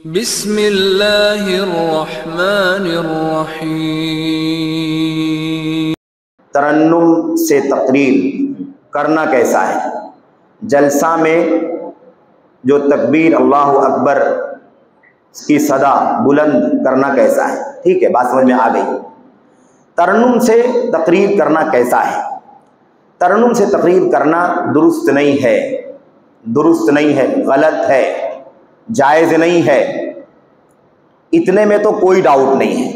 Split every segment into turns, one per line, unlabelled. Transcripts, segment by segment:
بسم اللہ الرحمن الرحیم۔
ترنم سے تقریر کرنا کیسا ہے؟ جلسہ میں جو تکبیر اللہ اکبر کی صدا بلند کرنا کیسا ہے؟ ٹھیک ہے، بات سمجھ میں آ گئی۔ ترنم سے تقریر کرنا کیسا ہے؟ ترنم سے تقریر کرنا درست نہیں ہے، غلط ہے، جائز نہیں ہے، اتنے میں تو کوئی ڈاؤٹ نہیں ہے۔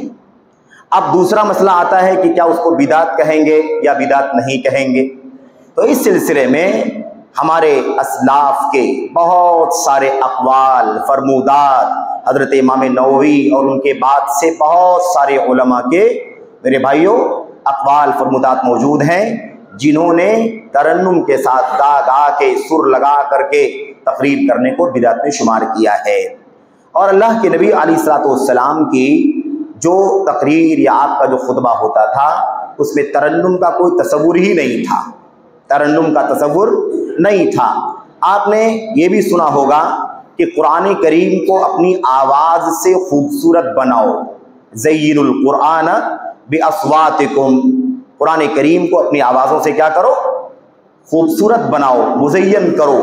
اب دوسرا مسئلہ آتا ہے کہ کیا اس کو بدعت کہیں گے یا بدعت نہیں کہیں گے؟ تو اس سلسلے میں ہمارے اسلاف کے بہت سارے اقوال فرمودات، حضرت امام نووی اور ان کے بعد سے بہت سارے علماء کے میرے بھائیوں اقوال فرمودات موجود ہیں، جنہوں نے ترنم کے ساتھ گا گا کے سر لگا کر کے تقریر کرنے کو بدعت میں شمار کیا ہے۔ اور اللہ کے نبی علیہ الصلوۃ والسلام کی جو تقریر یا آپ کا جو خطبہ ہوتا تھا اس میں ترنم کا کوئی تصور ہی نہیں تھا، آپ نے یہ بھی سنا ہوگا کہ قرآن کریم کو اپنی آواز سے خوبصورت بناؤ، زین القرآن باصواتکم، قرآن کریم کو اپنی آوازوں سے کیا کرو؟ خوبصورت بناؤ، مزین کرو۔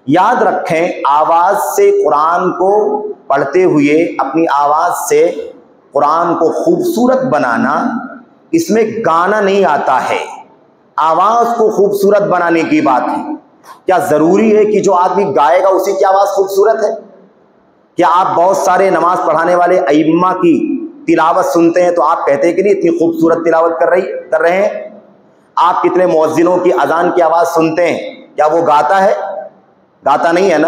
یاد رکھیں، آواز سے قرآن کو پڑھتے ہوئے اپنی آواز سے قرآن کو خوبصورت بنانا، اس میں گانا نہیں آتا ہے، آواز کو خوبصورت بنانے کی بات ہے۔ کیا ضروری ہے کہ جو آدمی گائے گا اسی کی آواز خوبصورت ہے؟ کیا آپ بہت سارے نماز پڑھانے والے ائمہ کی تلاوت سنتے ہیں تو آپ کہتے ہیں کہ نہیں اتنی خوبصورت تلاوت کر رہے ہیں؟ آپ کتنے مؤذنوں کی اذان کی آواز سنتے ہیں، کیا وہ گاتا ہے؟ گاتا نہیں ہے نا،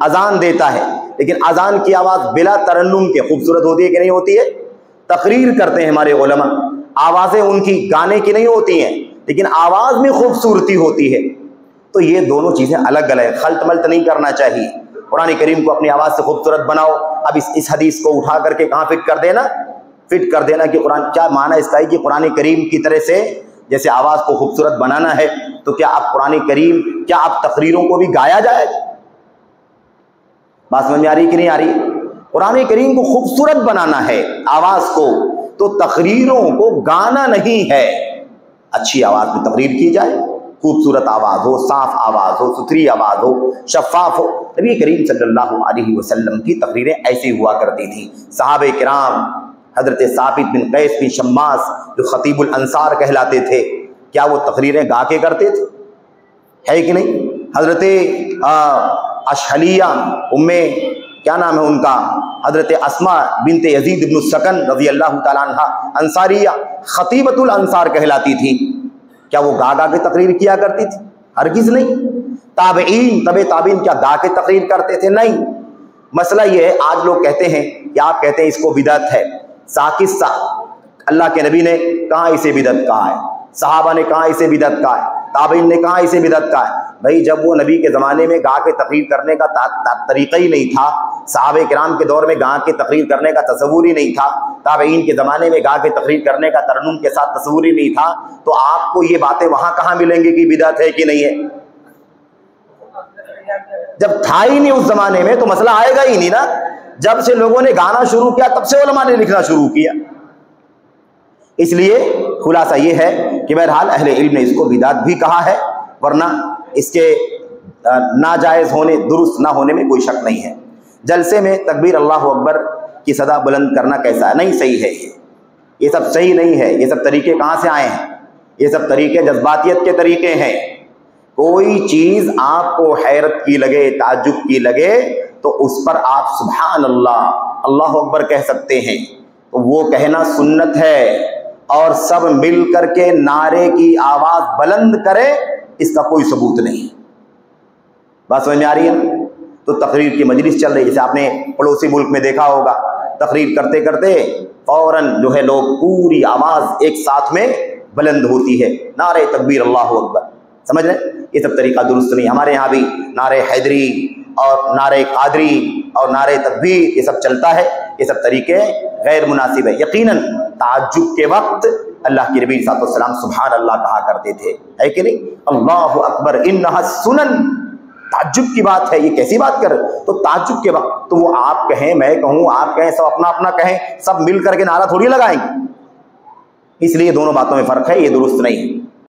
اذان دیتا ہے، لیکن اذان کی آواز بلا ترنم کے خوبصورت ہوتی ہے کہ نہیں ہوتی ہے؟ تقریر کرتے ہیں ہمارے علماء، آوازیں ان کی گانے کی نہیں ہوتی ہیں لیکن آواز میں خوبصورتی ہوتی ہے۔ تو یہ دونوں چیزیں الگ الگ، خلط ملط نہیں کرنا چاہیے۔ قرآن کریم کو اپنی آواز سے خوبصورت بناؤ، اب اس حدیث کو اٹھا کر کے کہاں فٹ کر دینا کہ قرآن کیا معنی اس کا ہے کہ قرآن کریم کی طرح سے جیسے آواز کو خوبصورت بنانا ہے تو کیا آپ قرآن کریم کیا آپ تقریروں کو بھی گایا جائے؟ بات سمجھ میں آ رہی کہ نہیں آ رہی؟ قرآن کریم کو خوبصورت بنانا ہے آواز کو، تو تقریروں کو گانا نہیں ہے، اچھی آواز میں تقریر کی جائے، خوبصورت آواز ہو، صاف آواز ہو، ستھری آواز ہو، شفاف ہو۔ نبی کریم صلی اللہ علیہ وسلم کی تقریریں ایسی ہوا کرتی تھیں۔ صحابہ کرام حضرت ثابت بن قیس بن شماس جو خطیب الانصار کہلاتے تھے، کیا وہ تقریریں گا کے کرتے تھے؟ ہے کہ نہیں؟ حضرت اشحلیہ کیا نام ہے ان کا، حضرت اسماء بنت یزید بن السکن رضی اللہ تعالیٰ عنہ انصاریہ خطیبۃ الانصار کہلاتی تھی، کیا وہ گا کے تقریر کیا کرتی تھی؟ ہرگز نہیں۔ تابعین کیا گا کے تقریر کرتے تھے؟ نہیں۔ مسئلہ یہ ہے، آج لوگ کہتے ہیں کہ آپ کہتے ہیں اس کو بدعت ہے، قصہ اللہ کے نبی نے کہاں اسے بدعت کہا ہے، صحابہ نے کہاں اسے بدعت کہا ہے، تابعین نے کہاں اسے بدعت کہا ہے؟ بھائی جب وہ نبی کے زمانے میں گا کے تقریر کرنے کا طریقہ ہی نہیں تھا، صحابہ کرام کے دور میں گا کے تقریر کرنے کا تصور ہی نہیں تھا، تابعین کے زمانے میں گا کے تقریر کرنے کا ترنم کے ساتھ تصور ہی نہیں تھا، تو آپ کو یہ باتیں وہاں کہاں ملیں گی کہ بدعت ہے کہ نہیں ہے؟ جب تھا ہی نہیں اس زمانے میں تو مسئلہ آئے گا ہی نہیں نا۔ جب سے لوگوں نے گانا شروع کیا تب سے علماء نے لکھنا شروع کیا۔ اس لیے خلاصہ یہ ہے کہ بہرحال اہل علم نے اس کو بدعت بھی کہا ہے، ورنہ اس کے ناجائز ہونے، درست نہ ہونے میں کوئی شک نہیں ہے۔ جلسے میں تکبیر اللہ اکبر کی صدا بلند کرنا کیسا ہے؟ نہیں صحیح ہے، یہ سب صحیح نہیں ہے۔ یہ سب طریقے کہاں سے آئے ہیں؟ یہ سب طریقے جذباتیت کے طریقے ہیں۔ کوئی چیز آپ کو حیرت کی لگے، تعجب کی لگے تو اس پر آپ سبحان اللہ، اللہ اکبر کہہ سکتے ہیں، تو وہ کہنا سنت ہے۔ اور سب مل کر کے نعرے کی آواز بلند کرے، اس کا کوئی ثبوت نہیں۔ بات سمجھ میں آ رہی ہے؟ تو تقریر کی مجلس چل رہی ہے، جیسے آپ نے پڑوسی ملک میں دیکھا ہوگا، تقریر کرتے کرتے فوراً جو ہے لوگ پوری آواز ایک ساتھ میں بلند ہوتی ہے، نعرے تکبیر اللہ اکبر، سمجھ رہے ہیں؟ یہ سب طریقہ درست نہیں۔ ہمارے یہاں بھی نعرے حیدری اور نعرے قادری اور نعرے تکبیر یہ سب چلتا ہے، یہ سب طریقے غیر مناسب ہے۔ یقیناً تعجب کے وقت اللہ کے نبی صلی اللہ علیہ وسلم سبحان اللہ کہا کرتے تھے، ہے کہ نہیں؟ اللہ اکبر انہا سنن، تعجب کی بات ہے، یہ کیسی بات کر رہے؟ تو تعجب کے وقت تو وہ آپ کہیں میں کہوں آپ کہیں سب اپنا اپنا کہیں، سب مل کر کے نعرہ تھوڑی لگائیں گے. اس لیے دونوں باتوں میں فرق ہے، یہ درست نہیں ہے.